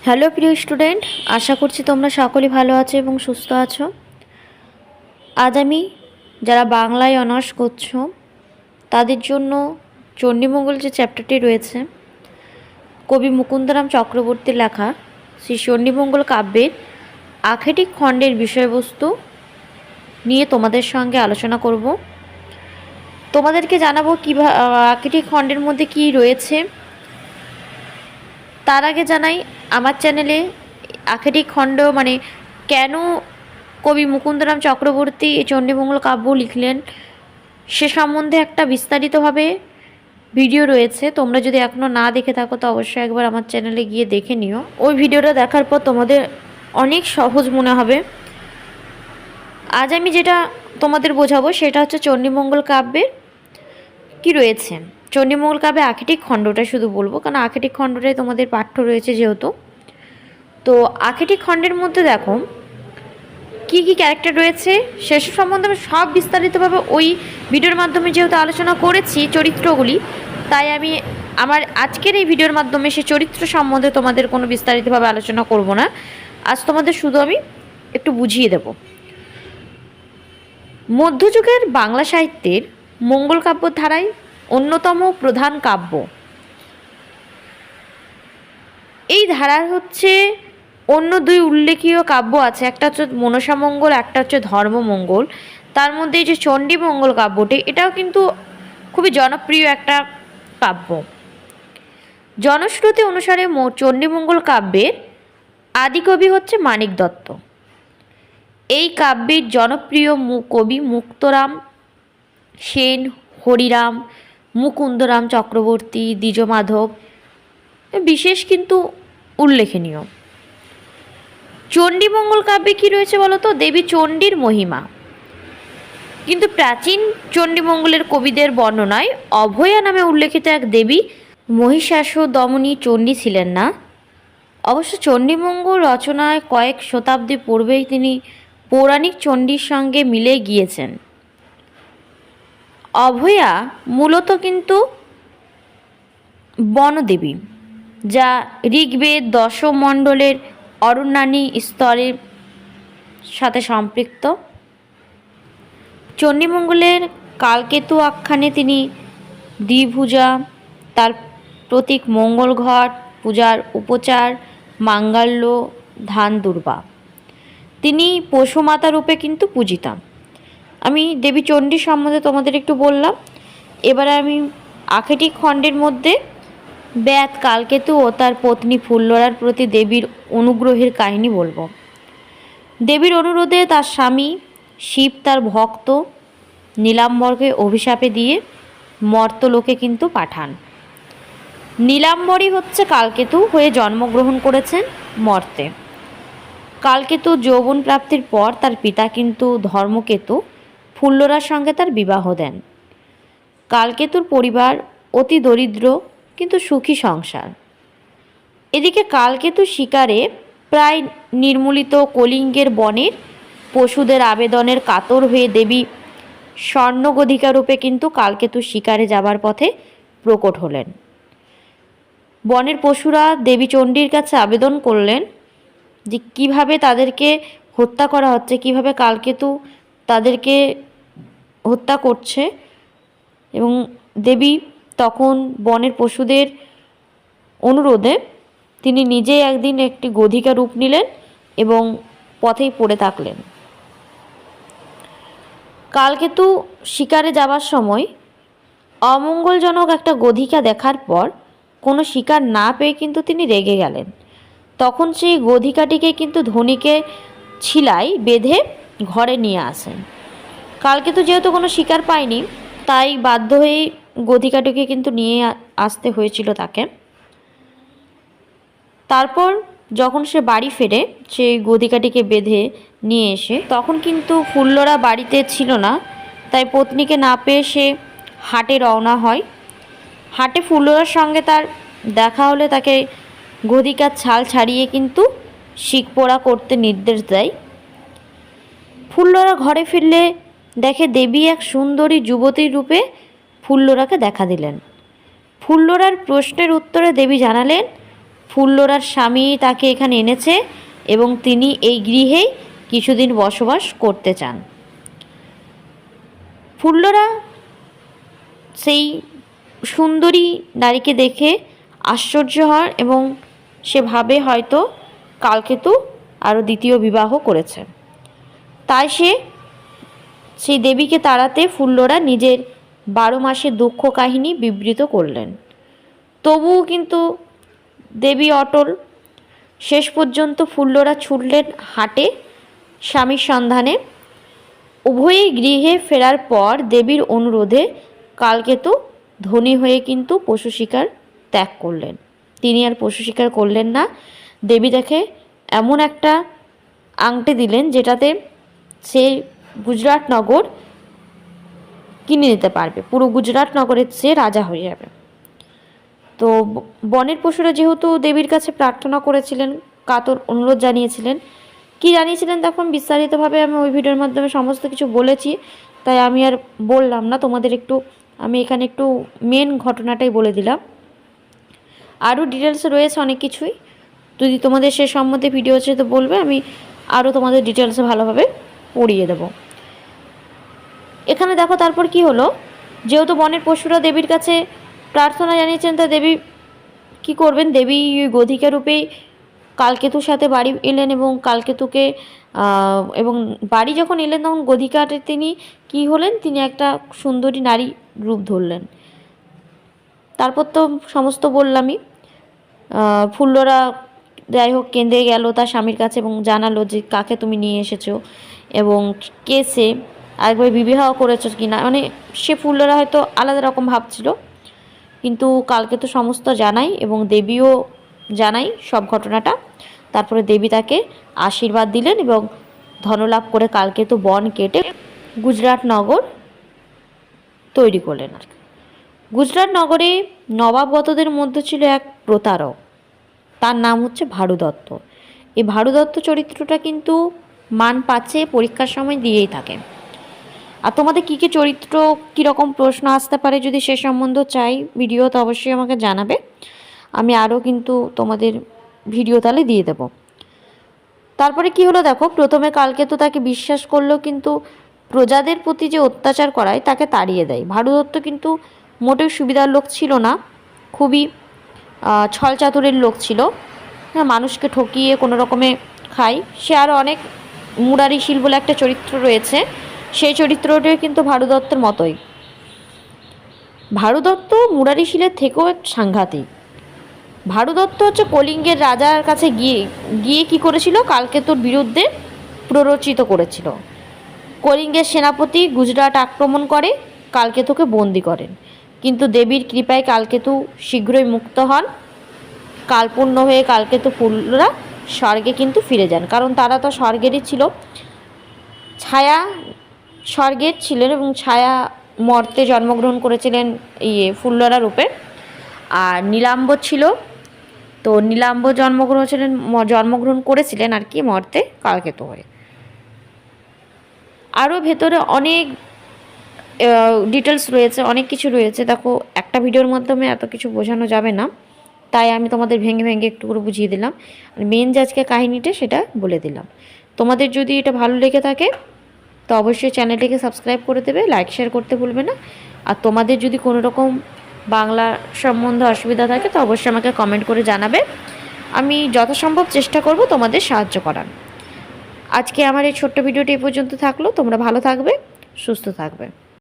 Hello প্রিয় student, আশা করছি তোমরা সকলেই ভালো আছো এবং সুস্থ আছো। আজ আমি যারা বাংলায় অনার্স করছো তাদের জন্য চণ্ডীমঙ্গল যে চ্যাপ্টারটি রয়েছে, কবি মুকুন্দরাম চক্রবর্তীর লেখা শ্রী চণ্ডীমঙ্গল কাব্যের আখেটিক খণ্ডের বিষয়বস্তু নিয়ে তোমাদের সঙ্গে আলোচনা করব। তোমাদেরকে জানাবো কীভাবে আখেটিক খণ্ডের মধ্যে কী রয়েছে। তার আগে জানাই, আমার চ্যানেলে আখেটিক খণ্ড মানে কেন কবি মুকুন্দরাম চক্রবর্তী এই চণ্ডীমঙ্গল কাব্য লিখলেন সে সম্বন্ধে একটা বিস্তারিতভাবে ভিডিও রয়েছে। তোমরা যদি এখনও না দেখে থাকো তো অবশ্যই একবার আমার চ্যানেলে গিয়ে দেখে নিও। ওই ভিডিওটা দেখার পর তোমাদের অনেক সহজ মনে হবে। আজ আমি যেটা তোমাদের বোঝাবো সেটা হচ্ছে চণ্ডীমঙ্গল কাব্যের কী রয়েছে। চণ্ডীমঙ্গল কাব্যে আখেটিক খণ্ডটা শুধু বলবো, কারণ আখেটিক খণ্ডটাই তোমাদের পাঠ্য রয়েছে যেহেতু। তো আখেটিক খণ্ডের মধ্যে দেখো কী কী ক্যারেক্টার রয়েছে সেসব সম্বন্ধে আমি সব বিস্তারিতভাবে ওই ভিডিওর মাধ্যমে যেহেতু আলোচনা করেছি চরিত্রগুলি, তাই আমি আমার আজকের এই ভিডিওর মাধ্যমে সে চরিত্র সম্বন্ধে তোমাদের কোনো বিস্তারিতভাবে আলোচনা করব না। আজ তোমাদের শুধু আমি একটু বুঝিয়ে দেব। মধ্যযুগের বাংলা সাহিত্যের মঙ্গল কাব্য ধারায় অন্যতম প্রধান কাব্য। এই ধারার হচ্ছে অন্য দুই উল্লেখীয় কাব্য আছে, একটা হচ্ছে মনসামঙ্গল, একটা হচ্ছে ধর্মমঙ্গল। তার মধ্যে এই যে চণ্ডীমঙ্গল কাব্যটি, এটাও কিন্তু খুবই জনপ্রিয় একটা কাব্য। জনশ্রুতি অনুসারে চণ্ডীমঙ্গল কাব্যের আদিকবি হচ্ছে মানিক দত্ত। এই কাব্যের জনপ্রিয় কবি মুক্তরাম সেন, হরিরাম, মুকুন্দরাম চক্রবর্তী, দ্বিজমাধব বিশেষ কিন্তু উল্লেখনীয়। চণ্ডীমঙ্গল কাব্যে কী রয়েছে বলো তো? দেবী চণ্ডীর মহিমা। কিন্তু প্রাচীন চণ্ডীমঙ্গলের কবিদের বর্ণনায় অভয়া নামে উল্লেখিত এক দেবী মহিষাসুর দমনী চণ্ডী ছিলেন না। অবশ্য চণ্ডীমঙ্গল রচনায় কয়েক শতাব্দী পূর্বেই তিনি পৌরাণিক চণ্ডীর সঙ্গে মিলে গিয়েছেন। অভয়া মূলত কিন্তু বনদেবী, যা ঋগ্বেদ দশম মণ্ডলের অরণ্যানী স্তরের সাথে সম্পৃক্ত। চণ্ডীমঙ্গলের কালকেতু আখ্যানে তিনি দ্বিভুজা, তার প্রতীক মঙ্গল ঘট, পূজার উপচার মাঙ্গাল্য, ধান দুর্বা। তিনি পশুমাতা রূপে কিন্তু পূজিতা। আমি দেবী চণ্ডী সম্বন্ধে তোমাদের একটু বললাম। এবারে আমি আখেটিক খণ্ডের মধ্যে ব্যাত, কালকেতু ও তার পত্নী ফুল্লরার প্রতি দেবীর অনুগ্রহের কাহিনী বলবো। দেবীর অনুরোধে তার স্বামী শিব তার ভক্ত নীলাম্বরকে অভিশাপে দিয়ে মর্তলোকে কিন্তু পাঠান। নীলাম্বরই হচ্ছে কালকেতু হয়ে জন্মগ্রহণ করেছেন মর্তে। কালকেতু যৌবন প্রাপ্তির পর তার পিতা কিন্তু ধর্মকেতু ফুল্লরার সঙ্গে তার বিবাহ দেন। কালকেতুর পরিবার অতি দরিদ্র কিন্তু সুখী সংসার। এদিকে কালকেতু শিকারে প্রায় নির্মূলিত কলিঙ্গের বনের পশুদের আবেদনের কাতর হয়ে দেবী স্বর্ণগধিকা রূপে কিন্তু কালকেতু শিকারে যাবার পথে প্রকট হলেন। বনের পশুরা দেবী চণ্ডীর কাছে আবেদন করলেন যে কিভাবে তাদেরকে হত্যা করা হচ্ছে, কিভাবে কালকেতু তাদেরকে হত্যা করছে। এবং দেবী তখন বনের পশুদের অনুরোধে তিনি নিজেই একদিন একটি গধিকা রূপ নিলেন এবং পথেই পড়ে থাকলেন। কালকেতু শিকারে যাবার সময় অমঙ্গলজনক একটা গধিকা দেখার পর কোনো শিকার না পেয়ে কিন্তু তিনি রেগে গেলেন। তখন সেই গধিকাটিকে কিন্তু ধনীকে ছিলায় বেঁধে ঘরে নিয়ে আসেন। কালকেতু যেহেতু কোনো শিকার পায়নি, তাই বাধ্য হয়ে গধিকাটিকে কিন্তু নিয়ে আসতে হয়েছিল তাকে। তারপর যখন সে বাড়ি ফেরে সেই গধিকাটিকে বেঁধে নিয়ে এসে, তখন কিন্তু ফুল্লরা বাড়িতে ছিল না। তাই পত্নীকে না পেয়ে সে হাটে রওনা হয়। হাটে ফুল্লরার সঙ্গে তার দেখা হলে তাকে গধিকার ছাল ছাড়িয়ে কিন্তু শিকপোড়া করতে নির্দেশ দেয়। ফুল্লরা ঘরে ফিরলে দেখে দেবী এক সুন্দরী যুবতীর রূপে ফুল্লরাকে দেখা দিলেন। ফুল্লরার প্রশ্নের উত্তরে দেবী জানালেন ফুল্লরার স্বামী তাকে এখানে এনেছে এবং তিনি এই গৃহেই কিছুদিন বসবাস করতে চান। ফুল্লরা সেই সুন্দরী নারীকে দেখে আশ্চর্য হয় এবং সে ভাবে হয়তো কালকেতু আরও দ্বিতীয় বিবাহ করেছে। তাই সেই দেবীকে তাড়াতে ফুল্লরা নিজের 12 মাসের দুঃখ কাহিনী বিবৃত করলেন। তবুও কিন্তু দেবী অটল। শেষ পর্যন্ত ফুল্লরা ছুটলেন হাটে স্বামীর সন্ধানে। উভয়ই গৃহে ফেরার পর দেবীর অনুরোধে কালকেতু ধনী হয়ে কিন্তু পশু শিকার ত্যাগ করলেন। তিনি আর পশু শিকার করলেন না। দেবী তাকে এমন একটা আংটি দিলেন যেটাতে সে গুজরাট নগর কিনে নিতে পারবে, পুরো গুজরাট নগরের সে রাজা হয়ে যাবে। তো বনের পশুরা যেহেতু দেবীর কাছে প্রার্থনা করেছিলেন, কাতর অনুরোধ জানিয়েছিলেন, কি জানিয়েছিলেন তখন বিস্তারিতভাবে আমি ওই ভিডিওর মাধ্যমে সমস্ত কিছু বলেছি, তাই আমি আর বললাম না। আমি এখানে একটু মেন ঘটনাটাই বলে দিলাম। আরও ডিটেলস রয়েছে অনেক কিছুই, যদি তোমাদের সে সম্বন্ধে ভিডিও আছে তো বলবে, আমি আরও তোমাদের ডিটেলসে ভালোভাবে পড়িয়ে দেব। এখানে দেখো তারপর কি হলো, যেহেতু বনের পশুরা দেবীর কাছে প্রার্থনা জানিয়েছেন, তা দেবী কি করবেন, দেবী গধিকা রূপেই কালকেতুর সাথে বাড়ি এলেন এবং কালকেতুকে এবং বাড়ি যখন এলেন তখন গধিকাতে তিনি কি হলেন, তিনি একটা সুন্দরী নারী রূপ ধরলেন। তারপর তো সমস্ত বললামই। ফুল্লরা যাই হোক কেঁদে গেল তার স্বামীর কাছে এবং জানালো যে কাকে তুমি নিয়ে এসেছো এবং কে সে, আরেকবার বিবাহ করেছো কি না। মানে সে ফুল্লরা হয়তো আলাদা রকম ভাবছিল, কিন্তু কালকেতু সমস্ত জানাই এবং দেবীও জানাই সব ঘটনাটা। তারপরে দেবী তাকে আশীর্বাদ দিলেন এবং ধনলাভ করে কালকেতু বন কেটে গুজরাট নগর তৈরি করলেন। আর গুজরাট নগরে নবাবগতদের মধ্যে ছিল এক প্রতারক, তার নাম হচ্ছে ভারু দত্ত। এই ভারু দত্ত চরিত্রটা কিন্তু মান পাচ্ছে পরীক্ষার সময় দিয়েই থাকে। আর তোমাদের কী কী চরিত্র কীরকম প্রশ্ন আসতে পারে যদি সে সম্বন্ধ চাই ভিডিও, তো অবশ্যই আমাকে জানাবে। আমি আরও কিন্তু তোমাদের ভিডিও তাহলে দিয়ে দেব। তারপরে কি হলো দেখো, প্রথমে কালকেতু তাকে বিশ্বাস করলো, কিন্তু প্রজাদের প্রতি যে অত্যাচার করায় তাকে তাড়িয়ে দেয়। ভারু দত্ত কিন্তু মোটেও সুবিধার লোক ছিল না, খুবই ছলচাতুরের লোক ছিল। হ্যাঁ, মানুষকে ঠকিয়ে কোনো রকমে খায় সে। আরও অনেক মুরারিশীল বলে একটা চরিত্র রয়েছে, সেই চরিত্রটিও কিন্তু ভারু দত্তের মতোই। ভারু দত্ত মুরারিশীলের থেকেও এক সাংঘাতিক। ভারু দত্ত হচ্ছে কলিঙ্গের রাজার কাছে গিয়ে কি করেছিল, কালকেতুর বিরুদ্ধে প্ররোচিত করেছিল। কলিঙ্গের সেনাপতি গুজরাট আক্রমণ করে কালকেতুকে বন্দি করেন, কিন্তু দেবীর কৃপায় কালকেতু শীঘ্রই মুক্ত হন। কালপূর্ণ হয়ে কালকেতু ফুল্লরা স্বর্গে কিন্তু ফিরে যান, কারণ তারা তো স্বর্গেরই ছিল, ছায়া স্বর্গের ছিলেন এবং ছায়া মর্তে জন্মগ্রহণ করেছিলেন ফুল্লরা রূপে। আর নীলাম্ব ছিল, তো নীলাম্ব জন্মগ্রহণ করেছিলেন আর কি মর্তে কালকেতু হয়ে। আরও ভেতরে অনেক ডিটেলস রয়েছে, অনেক কিছু রয়েছে। দেখো একটা ভিডিওর মাধ্যমে এত কিছু বোঝানো যাবে না, তাই আমি তোমাদের ভেঙে ভেঙে একটু করে বুঝিয়ে দিলাম। আর মেন যে আজকে কাহিনিটা সেটা বলে দিলাম। তোমাদের যদি এটা ভালো লেগে থাকে তো অবশ্যই চ্যানেলটিকে সাবস্ক্রাইব করে দেবে, লাইক শেয়ার করতে ভুলবে না। আর তোমাদের যদি কোনো রকম বাংলা সম্বন্ধে অসুবিধা থাকে তো অবশ্যই আমাকে কমেন্ট করে জানাবে, আমি যথাসম্ভব চেষ্টা করব তোমাদের সাহায্য করার। আজকে আমার এই ছোট্ট ভিডিওটি এ পর্যন্ত থাকলো। তোমরা ভালো থাকবে, সুস্থ থাকবে।